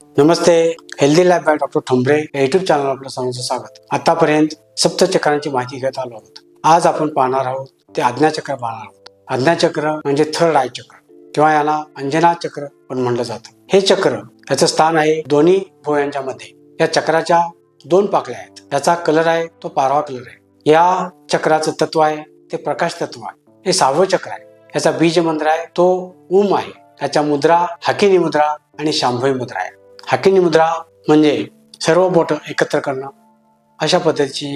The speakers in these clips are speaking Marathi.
Namaste. Healthy life by doctor Thombare या युट्यूब चॅनल आपलं सर्वांचं स्वागत. आतापर्यंत सप्तचक्रांची माहिती घेत आलो आहोत. आज आपण पाहणार आहोत ते आज्ञाचक्र पाहणार आहोत. आज्ञाचक्र म्हणजे थर्ड आय चक्र किंवा याला अंजना चक्र पण म्हणलं जातं. हे चक्र याचं स्थान आहे दोन्ही भुवयांच्या मध्ये. या चक्राच्या दोन पाकळ्या आहेत. याचा कलर आहे तो पारवा कलर आहे. या चक्राचं तत्व आहे ते प्रकाश तत्व आहे. हे 6वं चक्र आहे. याचा बीज मंत्र आहे तो ओम आहे. याच्या मुद्रा हाकिनी मुद्रा आणि शांभवी मुद्रा आहे. हाकिनी मुद्रा म्हणजे सर्व बोट एकत्र करणं अशा पद्धतीची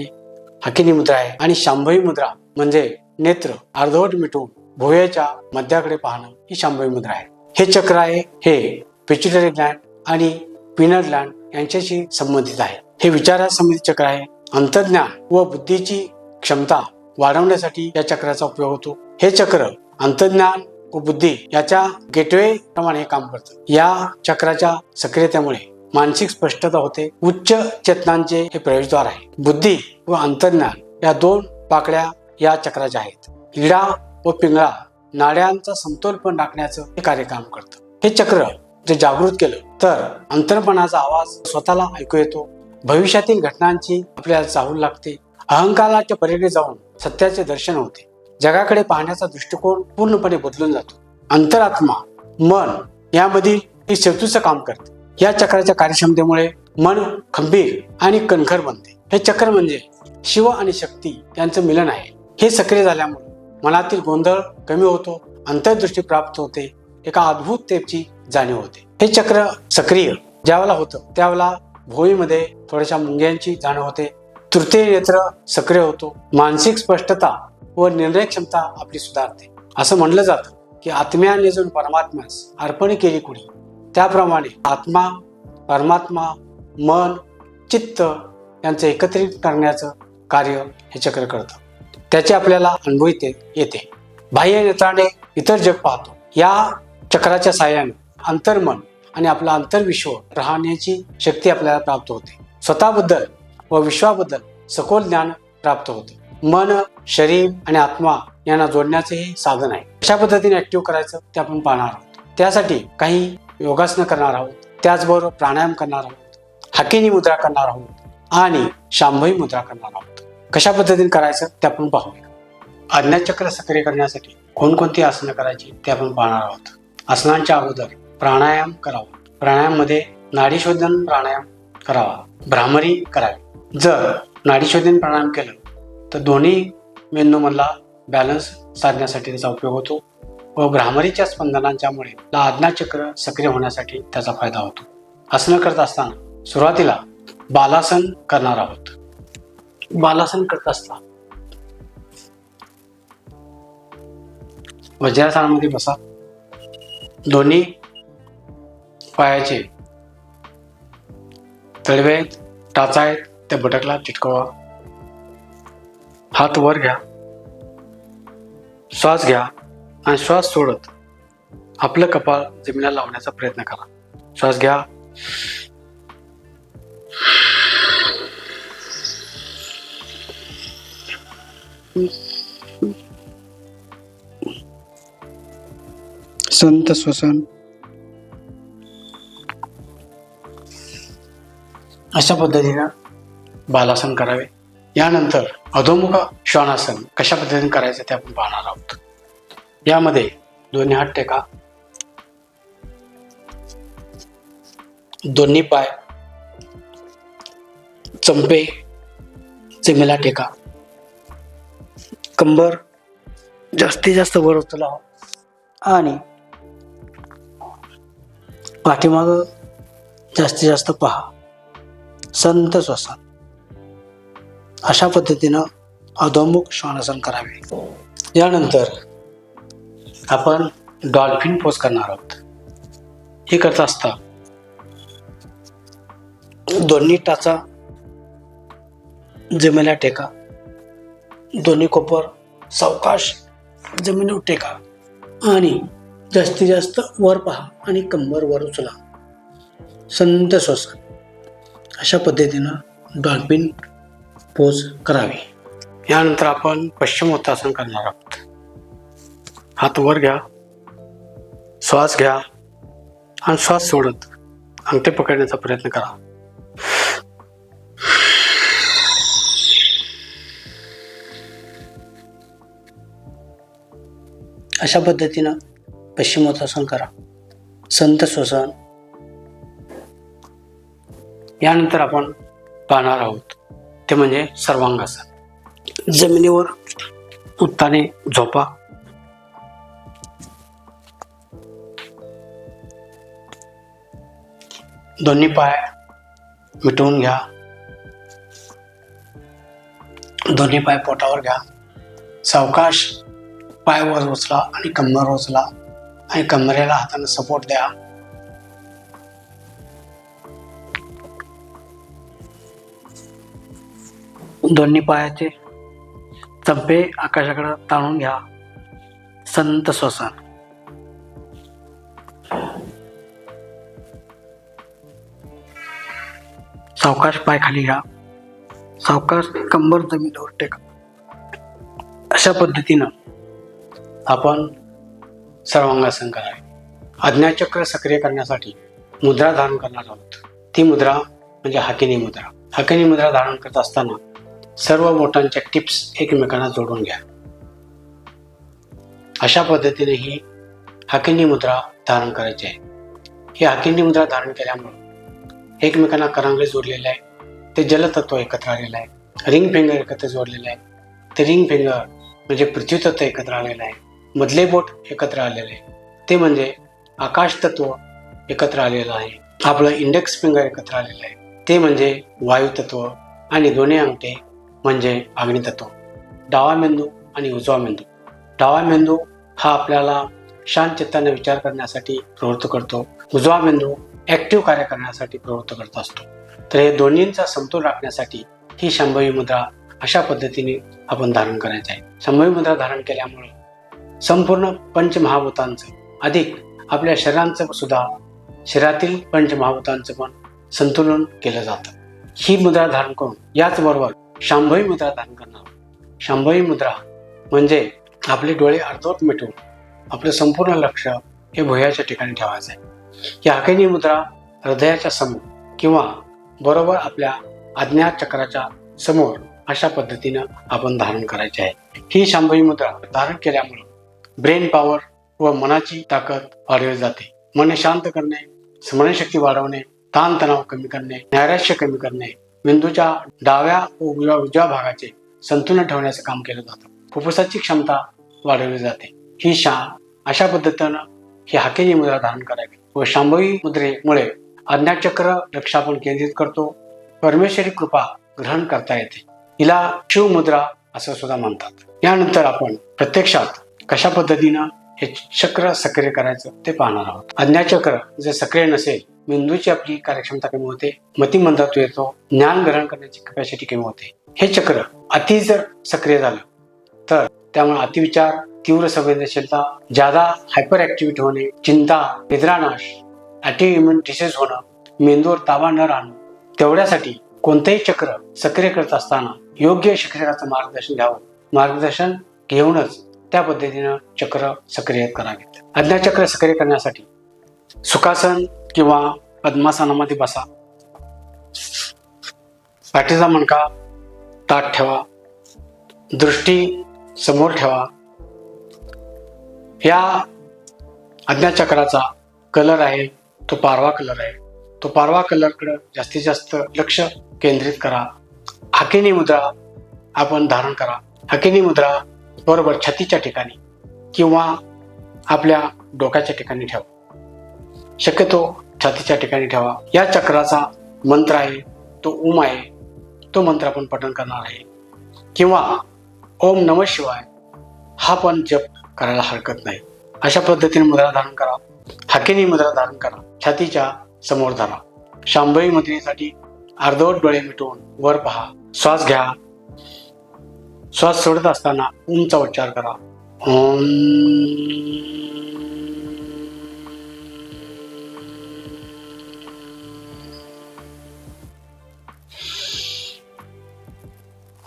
हाकिनी मुद्रा आहे आणि शांभवी मुद्रा म्हणजे नेत्र अर्धवट मिटून भुवयाच्या मध्याकडे पाहणं ही शांभवी मुद्रा आहे. हे चक्र आहे हे पिट्युटरी ग्लँड आणि पिनल ग्लँड यांच्याशी संबंधित आहे. हे विचारास संबंधित चक्र आहे. अंतर्ज्ञान व बुद्धीची क्षमता वाढवण्यासाठी या चक्राचा उपयोग होतो. हे चक्र अंतर्ज्ञान व बुद्धी याच्या गेटवे प्रमाणे काम करतं. या चक्राच्या सक्रियतेमुळे मानसिक स्पष्टता होते. उच्च चेतनांचे हे प्रवेशद्वार आहे. बुद्धी व अंतर्ज्ञान या दोन पाकळ्या या चक्राच्या आहेत. इडा व पिंगळा नाड्यांचा समतोलपण राखण्याचं हे कार्य काम करतं. हे चक्र जे जागृत केलं तर अंतर्पणाचा आवाज स्वतःला ऐकू येतो. भविष्यातील घटनांची आपल्याला चाहूल लागते. अहंकाराच्या पलीकडे जाऊन सत्याचे दर्शन होते. जगाकडे पाहण्याचा दृष्टिकोन पूर्णपणे बदलून जातो. अंतरात्मा मन यामधील हे सेतूचं काम करते. या चक्राच्या कार्यक्षमतेमुळे मन खंबीर आणि कणखर बनते. हे चक्र म्हणजे शिव आणि शक्ती यांचं मिलन आहे. हे सक्रिय झाल्यामुळे मनातील गोंधळ कमी होतो. अंतर्दृष्टी प्राप्त होते. एका अद्भुत तेपची जाणीव होते. हे चक्र सक्रिय ज्यावेळेला होतं त्यावेळेला भोईमध्ये थोड्याशा मुंग्यांची जाणीव होते. तृतीय नेत्र सक्रिय होतो. मानसिक स्पष्टता व निर्णय क्षमता आपली सुधारते. असं म्हणलं जातं की आत्म्याने जणू परमात्म्यास अर्पण केली कुणी त्याप्रमाणे आत्मा परमात्मा मन चित्त यांचं एकत्रित करण्याचं कार्य हे चक्र करतं. त्याचे आपल्याला अनुभव येते. बाह्य नेत्राने इतर जग पाहतो. या चक्राच्या साहाय्याने अंतर्मन आणि आपलं अंतर्विश्व राहण्याची शक्ती आपल्याला प्राप्त होते. स्वतःबद्दल व विश्वाबद्दल सखोल ज्ञान प्राप्त होते. मन शरीर आणि आत्मा यांना जोडण्याचे हे साधन आहे. अशा पद्धतीने ऍक्टिव्ह करायचं ते आपण पाहणार आहोत. त्यासाठी काही योगासनं करणार आहोत. त्याचबरोबर प्राणायाम करणार आहोत. हाकिनी मुद्रा करणार आहोत आणि शांभवी मुद्रा करणार आहोत. कशा पद्धतीने करायचं ते आपण पाहूया. आज्ञाचक्र सक्रिय करण्यासाठी कोणकोणती आसनं करायची ते आपण पाहणार आहोत. आसनांच्या अगोदर प्राणायाम करावा. प्राणायाममध्ये नाडीशोधन प्राणायाम करावा. भ्रामरी करावी. जर नाडीशोधन प्राणायाम केलं तर दोन्ही मेंदूमधला बॅलन्स साधण्यासाठी त्याचा उपयोग होतो व भ्रामरीच्या स्पंदनांच्यामुळे आज्ञाचक्र सक्रिय होण्यासाठी त्याचा फायदा होतो. आसनं करत असताना सुरुवातीला बालासन करणार आहोत. बालासन करत असता वज्रासनामध्ये बसा. दोन्ही पायाचे तळवे आहेत टाचा आहेत त्या बटकला चिटकवा. हात वर घ्या. श्वास घ्या आणि श्वास सोडत आपलं कपाळ जमिनीला लावण्याचा प्रयत्न करा. श्वास घ्या. संत श्वसन. अशा पद्धतीनं बालासन करावे. यानंतर अधोमुख श्वानासन कशा पद्धतीने करायचं ते आपण पाहणार आहोत. यामध्ये दोन्ही हात टेका. दोन्ही पाय चंपे जमिनीला टेका. कंबर जास्तीत जास्त वर उचला आणि पाठीमाग जास्तीत जास्त पहा. संत श्वसन. अशा पद्धतीनं अधोमुख श्वानासन करावे. यानंतर आपण डॉल्फिन पोज करणार आहोत. हे करत असता दोन्ही टाचा जमिनीला टेका. दोन्ही कोपर सावकाश जमिनीवर टेका आणि जास्तीत जास्त वर पहा आणि कंबर वर उचला. संत श्वसन. अशा पद्धतीनं डॉल्फिन पोज करावी. यानंतर आपण पश्चिमोत्तासन करणार आहोत. हात वर घ्या. श्वास घ्या आणि श्वास सोडत अंगठे पकडण्याचा प्रयत्न करा. अशा पद्धतीनं पश्चिमोत्तासन करा. संत श्वसन. यानंतर आपण पाहणार आहोत ते म्हणजे सर्वांगासन. जमिनीवर उत्ताने झोपा. दोन्ही पाय मिटवून घ्या. दोन्ही पाय पोटावर घ्या. सावकाश पाय वर उचला आणि कंबर उचला आणि कमरेला हाताने सपोर्ट द्या. दोन्ही पायाचे चंपे आकाशाकडे ताणून घ्या. संत श्वसन. सावकाश पाय खाली घ्या. सावकाश कंबर जमिनीवर टेका. अशा पद्धतीनं आपण सर्वांगासन करावे. आज्ञाचक्र सक्रिय करण्यासाठी मुद्रा धारण करणार आहोत. ती मुद्रा म्हणजे हाकेनी मुद्रा. हाकेनी मुद्रा धारण करत असताना सर्व बोटांच्या टिप्स एकमेकांना जोडून घ्या. अशा पद्धतीने ही हाकेनी मुद्रा धारण करायची आहे. ही हाकेनी मुद्रा धारण केल्यामुळे एकमेकांना करंगळे जोडलेले आहे. ते जलतत्व एकत्र आलेलं आहे. रिंग फिंगर एकत्र जोडलेलं आहे. ते रिंग फिंगर म्हणजे पृथ्वी तत्व एकत्र आलेलं आहे. मधले बोट एकत्र आलेले आहे ते म्हणजे आकाश तत्व एकत्र आलेलं आहे. आपलं इंडेक्स फिंगर एकत्र आलेलं आहे ते म्हणजे वायू तत्व. आणि दोन्ही अंगठे म्हणजे अग्नी तत्व. डावा मेंदू आणि उजवा मेंदू. डावा मेंदू हा आपल्याला शांत चित्ताने विचार करण्यासाठी प्रवृत्त करतो. उजवा मेंदू ऍक्टिव्ह कार्य करण्यासाठी प्रवृत्त करत असतो. तर हे दोन्हींचा समतोल राखण्यासाठी ही शांभवी मुद्रा अशा पद्धतीने आपण धारण करायचं आहे. शांभवी मुद्रा धारण केल्यामुळे संपूर्ण पंचमहाभूतांचं अधिक आपल्या शरीरांचं सुद्धा शरीरातील पंचमहाभूतांचं पण संतुलन केलं जातं. ही मुद्रा धारण करून याचबरोबर शांभवी मुद्रा धारण करणार. शांभवी मुद्रा म्हणजे आपले डोळे अर्धवट मिटून आपलं संपूर्ण लक्ष हे भुयाच्या ठिकाणी ठेवायचं आहे. या हाकेनी मुद्रा हृदयाच्या समोर किंवा बरोबर आपल्या आज्ञाचक्राच्या समोर अशा पद्धतीनं आपण धारण करायचे आहे. ही शांभवी मुद्रा धारण केल्यामुळे ब्रेन पॉवर व मनाची ताकद वाढवली जाते. मन शांत करणे, स्मरणशक्ती वाढवणे, ताणतणाव कमी करणे, नैराश्य कमी करणे, मेंदूच्या डाव्या व उजव्या भागाचे संतुलन ठेवण्याचे काम केलं जातं. फुफ्फुसाची क्षमता वाढवली जाते. ही अशा पद्धतीनं ही हाकेनी मुद्रा धारण करावी व शांभवी मुद्रेमुळे आज्ञाचक्र लक्ष आपण केंद्रित करतो. परमेश्वरी कृपा ग्रहण करता येते. हिला शिव मुद्रा असं सुद्धा म्हणतात. यानंतर आपण प्रत्यक्षात कशा पद्धतीनं हे चक्र सक्रिय करायचं ते पाहणार आहोत. आज्ञाचक्र जर सक्रिय नसेल, मेंदूची आपली कार्यक्षमता कमी होते, मतिमंदत्व येतो, ज्ञान ग्रहण करण्याची कॅपॅसिटी कमी होते. हे चक्र अति जर सक्रिय झालं तर त्यामुळे अतिविचार, तीव्र संवेदनशीलता, ज्यादा हायपर ऍक्टिव्हिटी होणे, चिंता, निद्रानाश, ऍक्टिव्ह इम्युन डिसीज होणं, मेंदूवर ताबा न राहणं. तेवढ्यासाठी कोणतेही चक्र सक्रिय करत असताना योग्य शिक्षकाचं मार्गदर्शन घ्यावं. मार्गदर्शन घेऊनच त्या पद्धतीनं चक्र सक्रिय करावेत. आज्ञाचक्र सक्रिय करण्यासाठी सुखासन किंवा पद्मासनामध्ये बसा. पाठीचा मणका ताठ ठेवा. दृष्टी समोर ठेवा. या आज्ञाचक्राचा कलर आहे तो पारवा कलर आहे. तो पारवा कलरकडे जास्तीत जास्त लक्ष केंद्रित करा. हाकेनी मुद्रा आपण धारण करा. हाकेनी मुद्रा बरोबर छातीच्या ठिकाणी किंवा आपल्या डोक्याच्या ठिकाणी ठेवा. शक्यतो छातीच्या ठिकाणी ठेवा. या चक्राचा मंत्र आहे तो ओम आहे. तो मंत्र आपण पठण करणार आहे किंवा ओम नमः शिवाय हा पण जप करायला हरकत नाही. अशा पद्धतीने मुद्रा धारण करा. हाकेनी मुद्रा धारण करा. छातीच्या समोर धरा. शांभवी मुद्रेसाठी अर्धवट डोळे मिटून वर पहा. श्वास घ्या. श्वास सोडत असताना ओमचा उच्चार करा. ओम.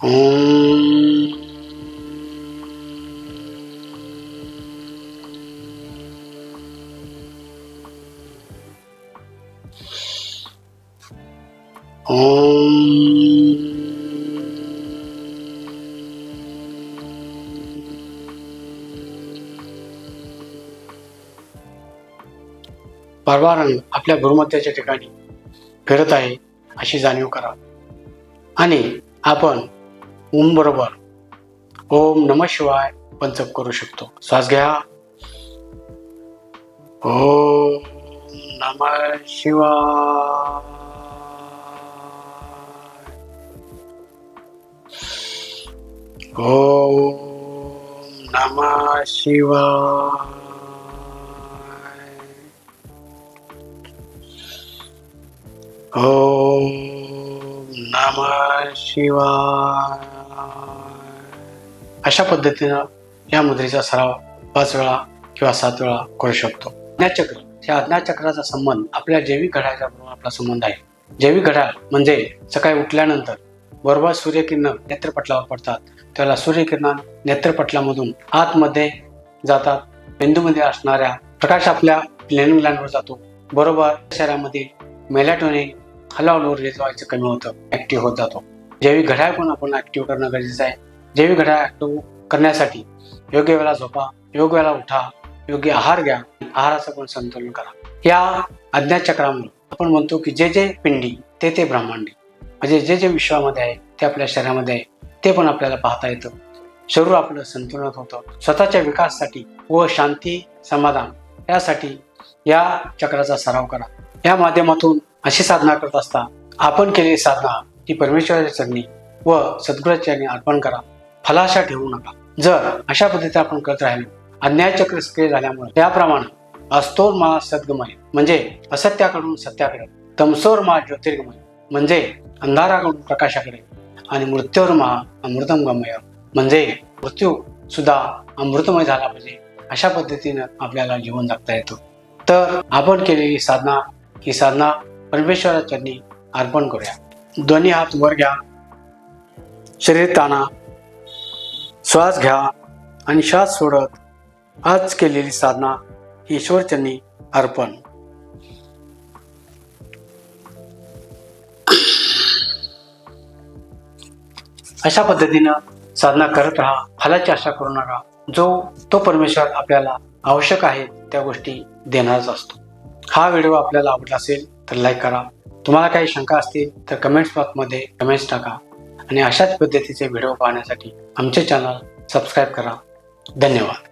ओम. ओम परवा रंग आपल्या भूमध्याच्या ठिकाणी फिरत आहे अशी जाणीव करा आणि आपण ओम बरोबर ओम नमः शिवाय पण जप करू शकतो. श्वास घ्या. ओम नमः शिवाय. ओम नमः शिवाय. ओम नमः शिवाय. अशा पद्धतीनं या मुद्रेचा सराव 5 वेळा किंवा 7 वेळा करू शकतो. आज्ञाचक्र, या आज्ञाचक्राचा संबंध आपल्या जैविक घड्याळाच्या बरोबर आपला संबंध आहे. जैविक घड्याळ म्हणजे सकाळी उठल्यानंतर बरोबर सूर्यकिरण नेत्रपटलावर पडतात, त्याला सूर्यकिरण नेत्रपटलामधून आतमध्ये जातात. मेंदूमध्ये असणाऱ्या प्रकाश आपल्या प्लेनिंग ग्लँडवर जातो. बरोबर शरीरामध्ये मेलॅटोनिन हळूहळू रिलीज व्हायचं कमी होतं, ऍक्टिव्ह होत जातो. जैविक घड्याळ पण आपण ऍक्टिव्ह करणं गरजेचं आहे. जैविक घड्याळ ऍक्टिव्ह करण्यासाठी योग्य वेळेला झोपा, योग्य वेळेला उठा, योग्य आहार घ्या, आहाराचं पण संतुलन करा. या अज्ञाचक्रामुळे आपण म्हणतो की जे जे पिंडी ते ते ब्रह्मांडी, म्हणजे जे जे विश्वामध्ये आहे ते आपल्या शरीरामध्ये आहे ते पण आपल्याला पाहता येतं. शरीर आपलं संतुलन होतं. स्वतःच्या विकासासाठी व शांती समाधान यासाठी या चक्राचा सराव करा. या माध्यमातून अशी साधना करत असता आपण केलेली साधना ती परमेश्वराच्या चरणी व सद्गुरूच्या चरणी अर्पण करा. फलाशा ठेवू नका. जर अशा पद्धतीने आपण करत राहिलो, अज्ञाचक्र सक्रिय झाल्यामुळे त्याप्रमाणे अस्तोर मा सद्गमय म्हणजे असत्याकडून सत्याकडे, तमसोर मा ज्योतिर्गमय म्हणजे अंधाराकडून प्रकाशाकडे, आणि मृत्यूर मा अमृतमगमय म्हणजे मृत्यू सुद्धा अमृतमय झाला पाहिजे. अशा पद्धतीनं आपल्याला जीवन जगता येतं. तर आपण केलेली साधना ही साधना परमेश्वराच्या चरणी अर्पण करूया. दोन्ही हात वर घ्या, शरीर ताणा, श्वास घ्या आणि श्वास सोडत आज केलेली साधना ईश्वर चरणी अर्पण. अशा पद्धतीनं साधना करत राहा. फलाची आशा करू नका. तो परमेश्वर आपल्याला आवश्यक आहे त्या गोष्टी देणारच असतो. हा व्हिडिओ आपल्याला आवडला असेल तर लाईक करा. तुम्हाला काही शंका असतील तर कमेंट्स बॉक्समध्ये कमेंट्स टाका आणि अशाच पद्धतीचे व्हिडिओ पाहण्यासाठी आमचे चॅनल सबस्क्राईब करा. धन्यवाद.